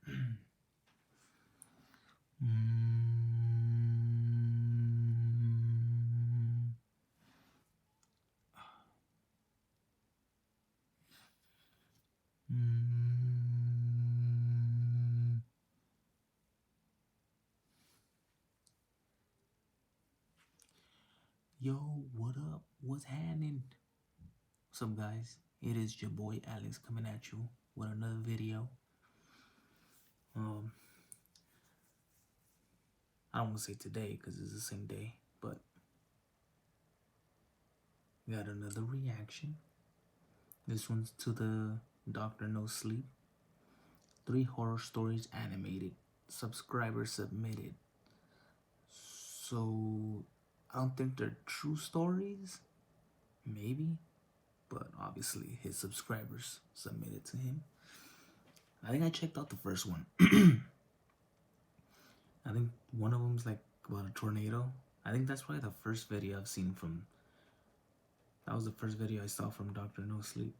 Yo, what up? What's happening? What's up, guys? It is your boy Alex coming at you with another video. I don't want to say today because it's the same day, but got another reaction. This one's to the Doctor No Sleep. 3 horror stories animated. Subscriber submitted. So I don't think they're true stories. Maybe. But obviously his subscribers submitted to him. I think I checked out the first one. I think one of them's like about a tornado. I think that's probably the first video I've seen from. That was the first video I saw from Dr. No Sleep.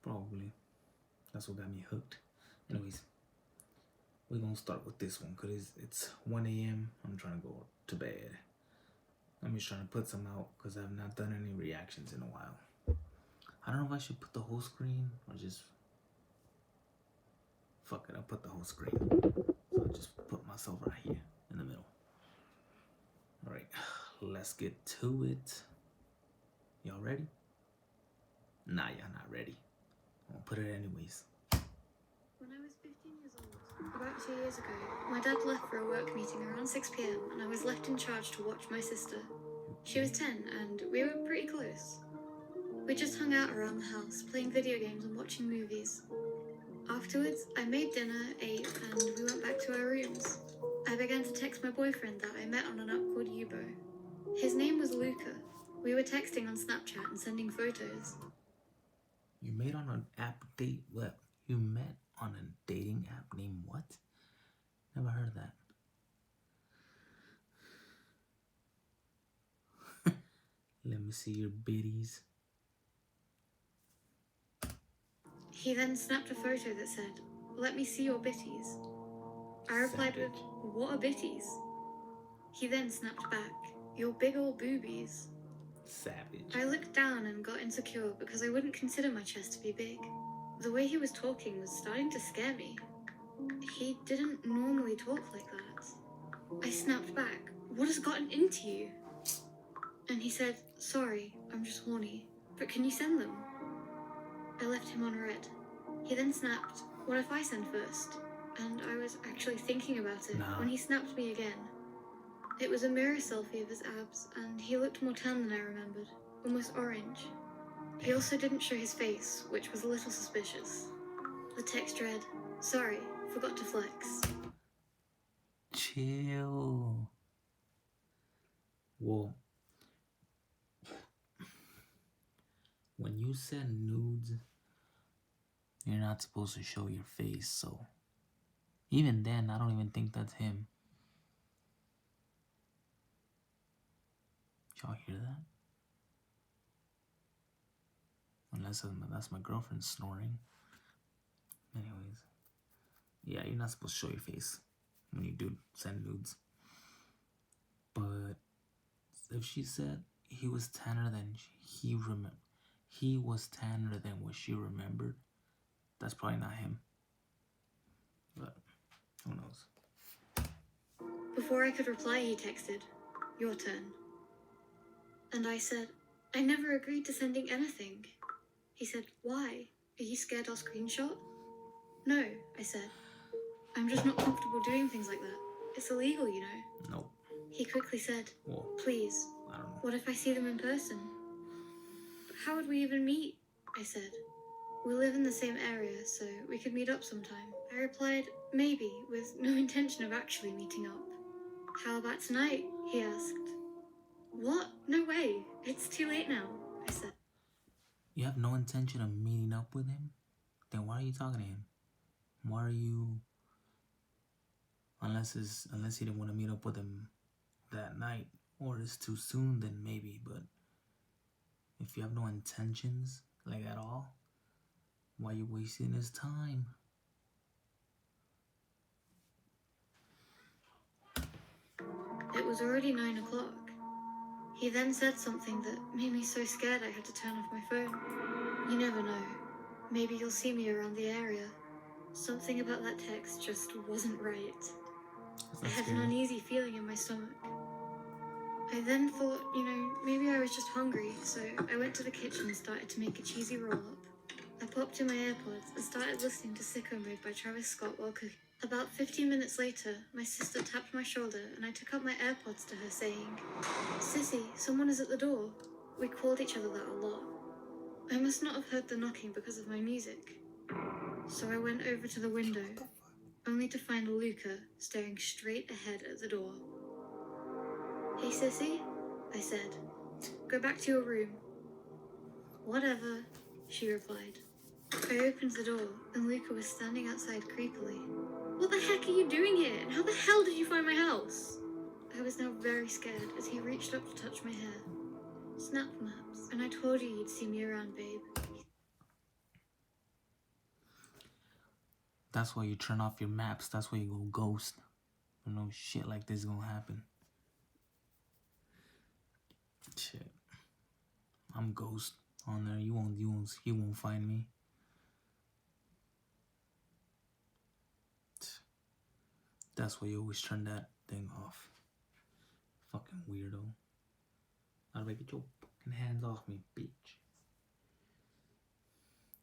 Probably. That's what got me hooked. Anyways, we're gonna start with this one because it's 1 a.m. I'm trying to go to bed. I'm just trying to put some out because I've not done any reactions in a while. I don't know if I should put the whole screen or just. Fuck it, I'll put the whole screen. So I'll just put myself right here in the middle. Alright, let's get to it. Y'all ready? Nah, y'all not ready. I'll put it anyways. When I was 15 years old, about 2 years ago, my dad left for a work meeting around 6 p.m. and I was left in charge to watch my sister. She was 10 and we were pretty close. We just hung out around the house, playing video games and watching movies. Afterwards, I made dinner, ate, and we went back to our rooms. I began to text my boyfriend that I met on an app called Yubo. His name was Luca. We were texting on Snapchat and sending photos. You made on an app date? What? You met on a dating app named what? Never heard of that. Let me see your biddies. He then snapped a photo that said, "Let me see your bitties." I replied with, "What are bitties?" He then snapped back, "Your big ol' boobies." Savage. I looked down and got insecure because I wouldn't consider my chest to be big. The way he was talking was starting to scare me. He didn't normally talk like that. I snapped back, "What has gotten into you?" And he said, "Sorry, I'm just horny, but can you send them?" I left him on red. He then snapped, "What if I send first?" And I was actually thinking about it when he snapped me again. It was a mirror selfie of his abs, and he looked more tan than I remembered, almost orange. He also didn't show his face, which was a little suspicious. The text read, "Sorry, forgot to flex." Chill. Well, when you send nudes, you're not supposed to show your face, so even then, I don't even think that's him. Y'all hear that? Unless that's my girlfriend snoring. Anyways, yeah, you're not supposed to show your face when you do send nudes. But if she said he was tanner than he was tanner than what she remembered, that's probably not him. But who knows? Before I could reply, he texted, "Your turn." And I said, "I never agreed to sending anything." He said, "Why? Are you scared I'll screenshot?" "No," I said. "I'm just not comfortable doing things like that. It's illegal, you know." Nope. He quickly said, Well, "Please, I don't know. what if I see them in person?" "But how would we even meet?" I said. "We live in the same area, so we could meet up sometime." I replied, "Maybe," with no intention of actually meeting up. "How about tonight?" he asked. "What? No way. It's too late now," I said. You have no intention of meeting up with him? Then why are you talking to him? Why are you... Unless he didn't want to meet up with him that night, or it's too soon, then maybe. But if you have no intentions, like at all, why are you wasting his time? was already 9 o'clock. He then said something that made me so scared I had to turn off my phone. You never know. Maybe you'll see me around the area. Something about that text just wasn't right. I had an uneasy feeling in my stomach. I then thought, maybe I was just hungry, so I went to the kitchen and started to make a cheesy roll-up. I popped in my AirPods and started listening to Sicko Mode by Travis Scott while cooking. About 15 minutes later, my sister tapped my shoulder and I took out my AirPods to her saying, "Sissy, someone is at the door." We called each other that a lot. I must not have heard the knocking because of my music. So I went over to the window, only to find Luca staring straight ahead at the door. "Hey, Sissy," I said. "Go back to your room." "Whatever," she replied. I opened the door, and Luca was standing outside creepily. "What the heck are you doing here, and how the hell did you find my house?" I was now very scared as he reached up to touch my hair. "Snap maps, and I told you you'd see me around, babe." That's why you turn off your maps. That's why you go ghost. No shit like this gonna happen. Shit. I'm ghost on there. You won't find me. That's why you always turn that thing off. Fucking weirdo. I'd be like, get your fucking hands off me, bitch.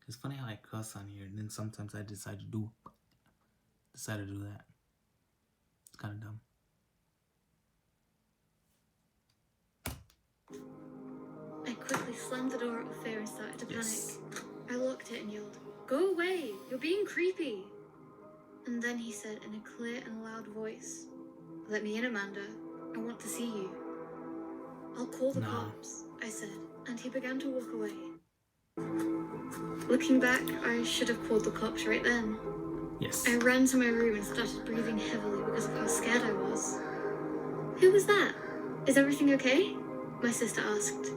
It's funny how I cuss on here, and then sometimes I decide to do that. It's kind of dumb. I quickly slammed the door out of fear and started to panic. I locked it and yelled, "Go away! You're being creepy!" And then he said in a clear and loud voice, "Let me in, Amanda. I want to see you." "I'll call the cops," I said, and he began to walk away. Looking back, I should have called the cops right then. Yes. I ran to my room and started breathing heavily because of how scared I was. "Who was that? Is everything okay?" my sister asked.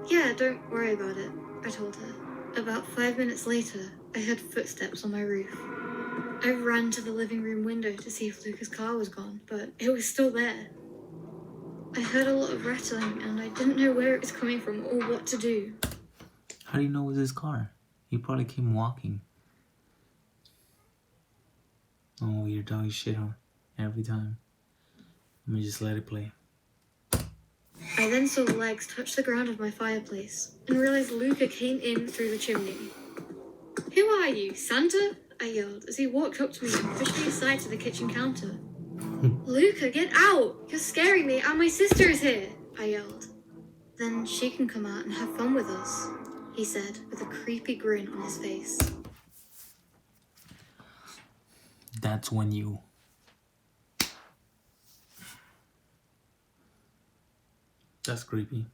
"Yeah, don't worry about it," I told her. About 5 minutes later, I heard footsteps on my roof. I ran to the living room window to see if Luca's car was gone, but it was still there. I heard a lot of rattling and I didn't know where it was coming from or what to do. How do you know it was his car? He probably came walking. Oh, you're talking shit on every time. Let me just let it play. I then saw legs touch the ground of my fireplace and realized Luca came in through the chimney. "Who are you, Santa?" I yelled as he walked up to me and pushed me aside to the kitchen counter. "Luca, get out! You're scaring me and my sister is here!" I yelled. "Then she can come out and have fun with us," he said with a creepy grin on his face. That's when you... That's creepy.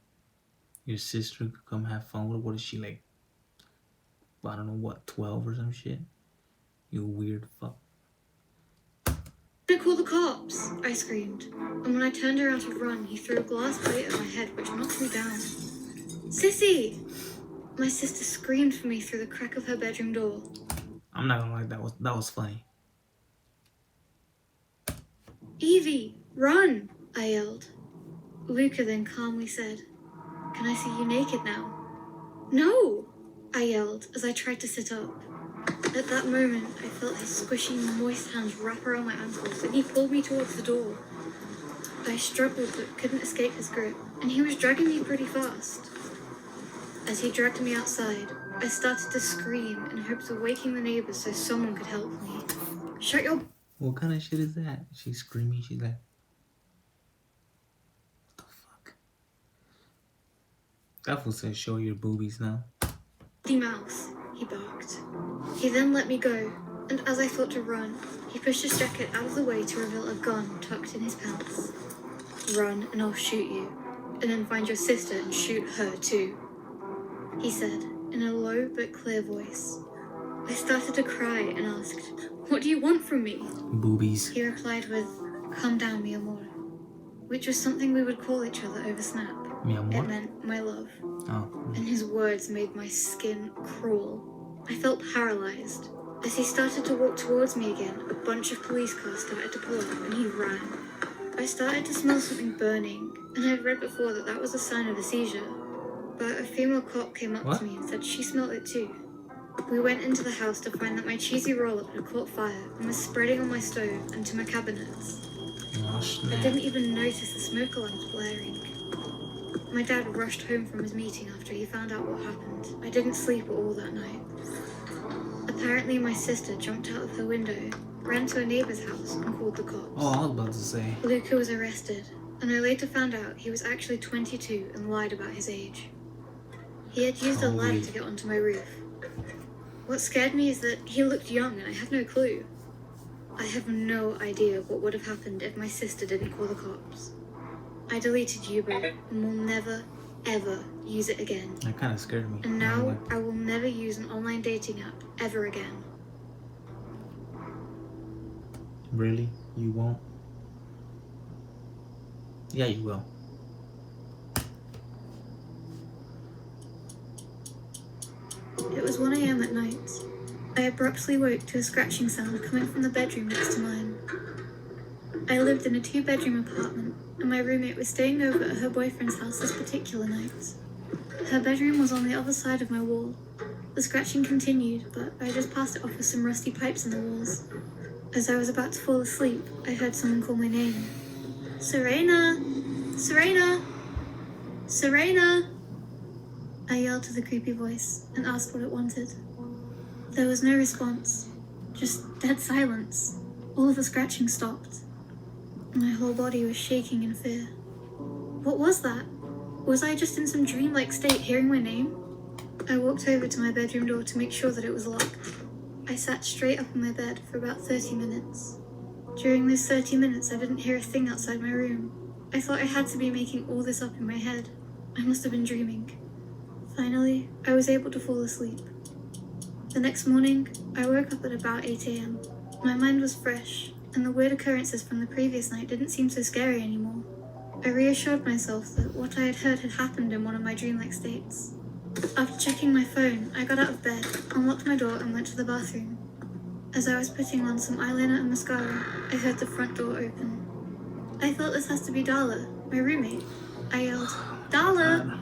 Your sister could come have fun with. What is she, like, I don't know what, 12 or some shit? You weird fuck. "I call the cops!" I screamed, and when I turned around to run, he threw a glass plate at my head which knocked me down. "Sissy!" My sister screamed for me through the crack of her bedroom door. I'm not gonna lie, that was funny. "Evie, run!" I yelled. Luca then calmly said, "Can I see you naked now?" "No!" I yelled as I tried to sit up. At that moment, I felt his squishy, moist hands wrap around my ankles and he pulled me towards the door. I struggled but couldn't escape his grip, and he was dragging me pretty fast. As he dragged me outside, I started to scream in hopes of waking the neighbors so someone could help me. "Shut your..." What kind of shit is that? She's screaming, she's like... What the fuck? That fool says show your boobies now. "Mouth," he barked. He then let me go, and as I thought to run, he pushed his jacket out of the way to reveal a gun tucked in his pants. "Run and I'll shoot you, and then find your sister and shoot her too," he said in a low but clear voice. I started to cry and asked, "What do you want from me?" Boobies. He replied with, "Calm down, mi amor," which was something we would call each other over Snap. Mi amor? It meant my love. Oh. And his words made my skin crawl. I felt paralyzed. As he started to walk towards me again, a bunch of police cars started to pull up and he ran. I started to smell something burning, and I had read before that that was a sign of a seizure. But a female cop came up to me and said she smelled it too. We went into the house to find that my cheesy roll-up had caught fire and was spreading on my stove and to my cabinets. I didn't even notice the smoke alarms blaring. My dad rushed home from his meeting after he found out what happened. I didn't sleep at all that night. Apparently my sister jumped out of her window, ran to a neighbor's house and called the cops. Oh, I was about to say. Luca was arrested, and I later found out he was actually 22 and lied about his age. He had used a ladder to get onto my roof. What scared me is that he looked young and I have no clue. I have no idea what would have happened if my sister didn't call the cops. I deleted Uber and will never, ever use it again. That kind of scared me. And now I will never use an online dating app ever again. Really? You won't? Yeah, you will. It was 1 a.m. at night. I abruptly woke to a scratching sound coming from the bedroom next to mine. I lived in a 2-bedroom apartment, and my roommate was staying over at her boyfriend's house this particular night. Her bedroom was on the other side of my wall. The scratching continued, but I just passed it off with some rusty pipes in the walls. As I was about to fall asleep, I heard someone call my name. Serena! Serena! Serena! I yelled to the creepy voice and asked what it wanted. There was no response, just dead silence. All of the scratching stopped. My whole body was shaking in fear. What was that? Was I just in some dreamlike state hearing my name? I walked over to my bedroom door to make sure that it was locked. I sat straight up in my bed for about 30 minutes. During those 30 minutes, I didn't hear a thing outside my room. I thought I had to be making all this up in my head. I must have been dreaming. Finally, I was able to fall asleep. The next morning, I woke up at about 8 a.m. My mind was fresh, and the weird occurrences from the previous night didn't seem so scary anymore. I reassured myself that what I had heard had happened in one of my dreamlike states. After checking my phone, I got out of bed, unlocked my door, and went to the bathroom. As I was putting on some eyeliner and mascara, I heard the front door open. I thought this has to be Darla, my roommate. I yelled, "Darla!"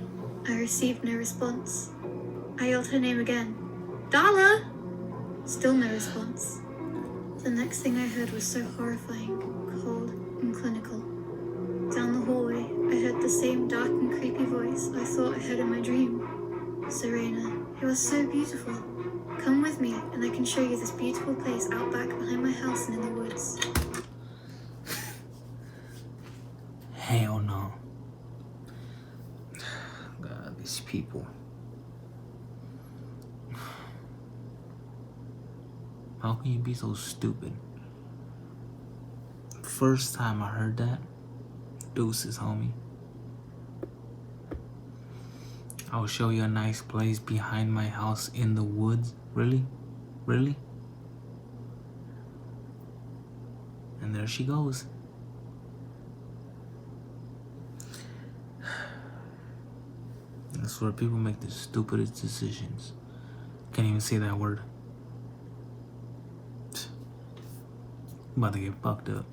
I received no response. I yelled her name again. "Darla!" Still no response. The next thing I heard was so horrifying, cold, and clinical. Down the hallway, I heard the same dark and creepy voice I thought I heard in my dream. "Serena, you are so beautiful. Come with me, and I can show you this beautiful place out back behind my house and in the woods." Hell no. God, these people. How can you be so stupid? First time I heard that, deuces, homie. I will show you a nice place behind my house in the woods. Really? Really? And there she goes. That's where people make the stupidest decisions. Can't even say that word. I'm about to get fucked up.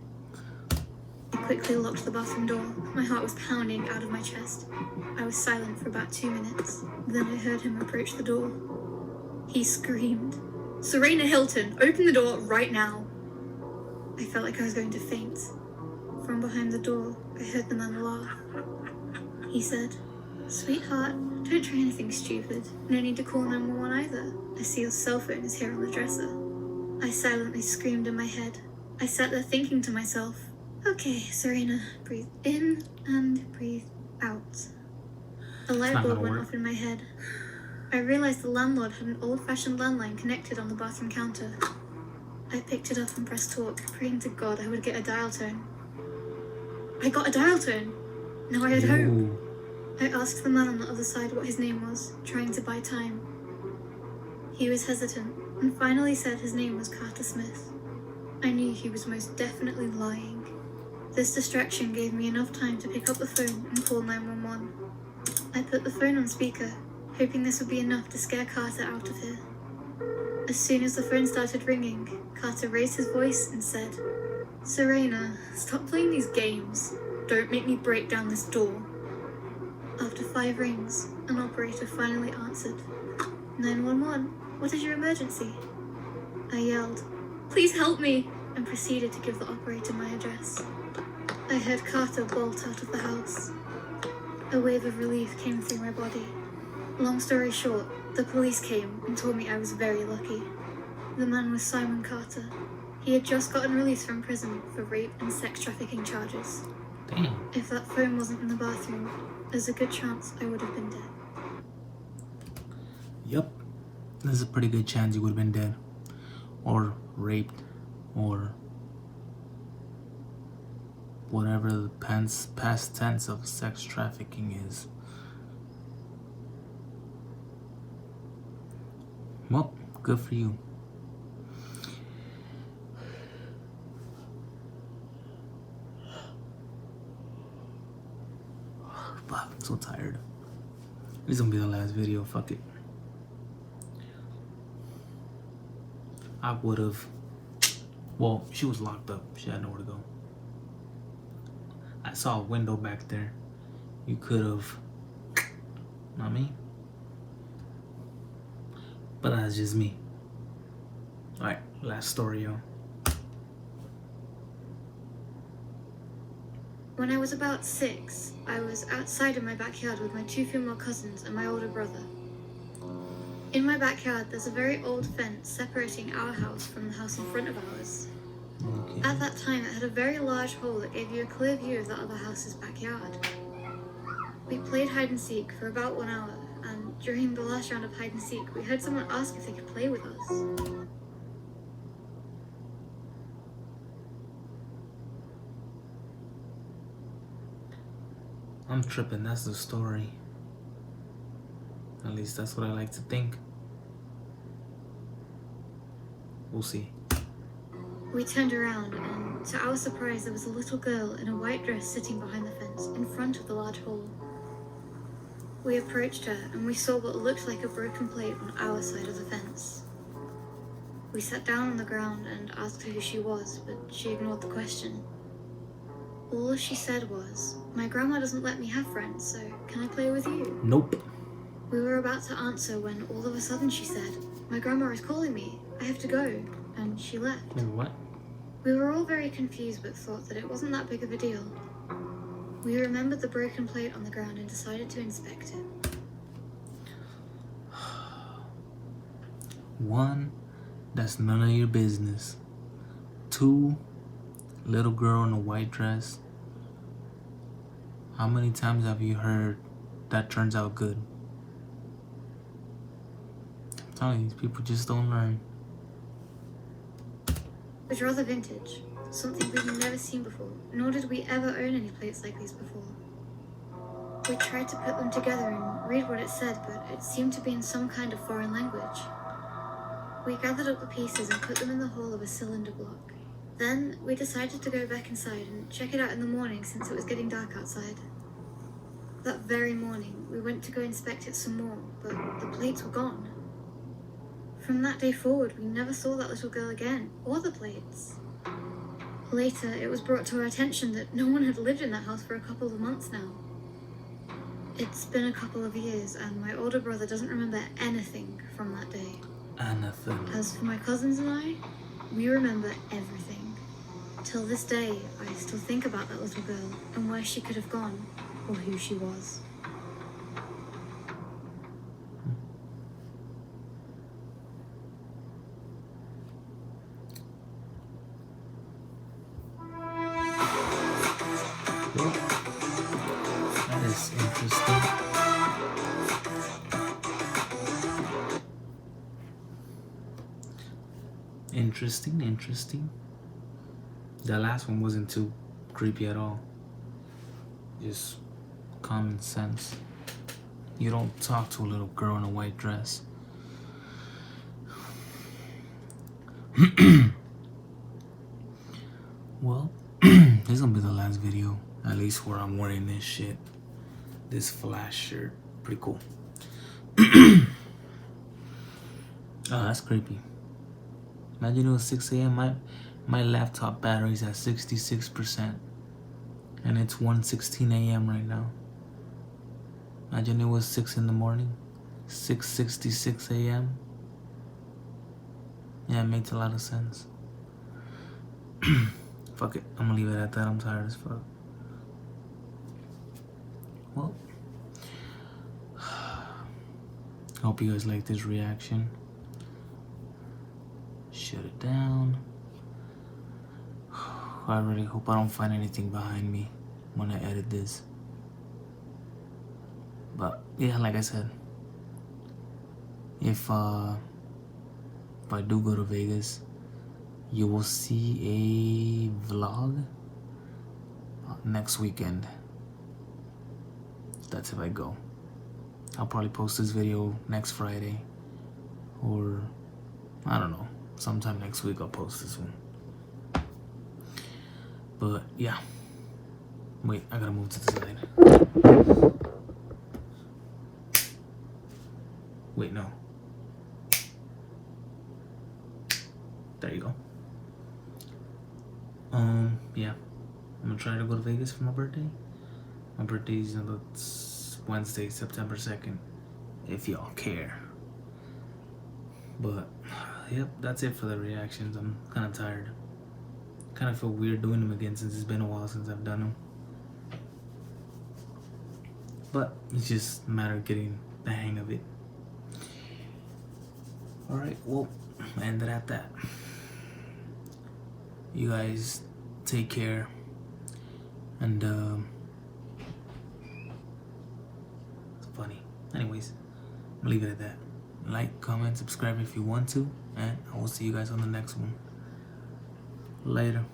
I quickly locked the bathroom door. My heart was pounding out of my chest. I was silent for about 2 minutes. Then I heard him approach the door. He screamed, "Serena Hilton, open the door right now." I felt like I was going to faint. From behind the door, I heard the man laugh. He said, "Sweetheart, don't try anything stupid. No need to call 911 either. I see your cell phone is here on the dresser." I silently screamed in my head. I sat there thinking to myself, "Okay, Serena, breathe in and breathe out." A light bulb went off in my head. I realized the landlord had an old-fashioned landline connected on the bathroom counter. I picked it up and pressed talk, praying to God I would get a dial tone. I got a dial tone! Now I had hope. I asked the man on the other side what his name was, trying to buy time. He was hesitant, and finally said his name was Carter Smith. I knew he was most definitely lying. This distraction gave me enough time to pick up the phone and call 911. I put the phone on speaker, hoping this would be enough to scare Carter out of here. As soon as the phone started ringing, Carter raised his voice and said, Serena, stop playing these games. Don't make me break down this door. After 5 rings, an operator finally answered. 911, what is your emergency? I yelled, please help me, and proceeded to give the operator my address. I heard Carter bolt out of the house. A wave of relief came through my body. Long story short, the police came and told me I was very lucky. The man was Simon Carter. He had just gotten released from prison for rape and sex trafficking charges. Damn. If that phone wasn't in the bathroom, there's a good chance I would have been dead. Yep. There's a pretty good chance you would have been dead. Or raped. Or whatever the past tense of sex trafficking is. Well, good for you. Fuck, I'm so tired. This is gonna be the last video, fuck it. I would have. Well, she was locked up. She had nowhere to go. I saw a window back there. You could have. Not me. But that's just me. Alright, last story, yo. When I was about 6, I was outside in my backyard with my 2 female cousins and my older brother. In my backyard, there's a very old fence separating our house from the house in front of ours. Okay. At that time, it had a very large hole that gave you a clear view of the other house's backyard. We played hide and seek for about 1 hour, and during the last round of hide and seek, we heard someone ask if they could play with us. I'm tripping, that's the story. At least that's what I like to think. We'll see. We turned around, and to our surprise, there was a little girl in a white dress sitting behind the fence in front of the large hole. We approached her, and we saw what looked like a broken plate on our side of the fence. We sat down on the ground and asked her who she was, but she ignored the question. All she said was, my grandma doesn't let me have friends, so can I play with you? Nope. We were about to answer when all of a sudden she said, my grandma is calling me, I have to go, and she left. Wait, what? We were all very confused but thought that it wasn't that big of a deal. We remembered the broken plate on the ground and decided to inspect it. 1, that's none of your business. 2, little girl in a white dress. How many times have you heard that turns out good? I'm telling you, these people just don't learn. It was rather vintage, something we'd never seen before, nor did we ever own any plates like these before. We tried to put them together and read what it said, but it seemed to be in some kind of foreign language. We gathered up the pieces and put them in the hole of a cylinder block. Then we decided to go back inside and check it out in the morning since it was getting dark outside. That very morning, we went to go inspect it some more, but the plates were gone. From that day forward, we never saw that little girl again, or the plates. Later, it was brought to our attention that no one had lived in that house for a couple of months now. It's been a couple of years, and my older brother doesn't remember anything from that day. Anything. As for my cousins and I, we remember everything. Till this day, I still think about that little girl and where she could have gone, or who she was. Well, that is interesting. Interesting. The last one wasn't too creepy at all. Just common sense. You don't talk to a little girl in a white dress. Well, this is gonna be the last video. At least where I'm wearing this shit. This flash shirt. Pretty cool. Oh, that's creepy. Imagine it was 6 a.m. My laptop battery's at 66%. And it's 1:16 a.m. right now. Imagine it was 6 in the morning. 6:66 a.m. Yeah, it makes a lot of sense. Fuck it. I'm gonna leave it at that. I'm tired as fuck. Well, hope you guys like this reaction. Shut it down. I really hope I don't find anything behind me when I edit this. But yeah, like I said, if I do go to Vegas, you will see a vlog next weekend. That's if I go. I'll probably post this video next Friday, or I don't know, sometime next week I'll post this one. But yeah, wait, I gotta move to the side. Wait, no. There you go. Yeah, I'm gonna try to go to Vegas for my birthday. My birthday's on Wednesday, September 2nd, if y'all care. But yep, that's it for the reactions. I'm kind of tired. Kind of feel weird doing them again since it's been a while since I've done them. But it's just a matter of getting the hang of it. Alright, well, I ended at that. You guys take care. And it's funny. Anyways, I'm gonna leave it at that. Like, comment, subscribe if you want to, and I will see you guys on the next one. Later.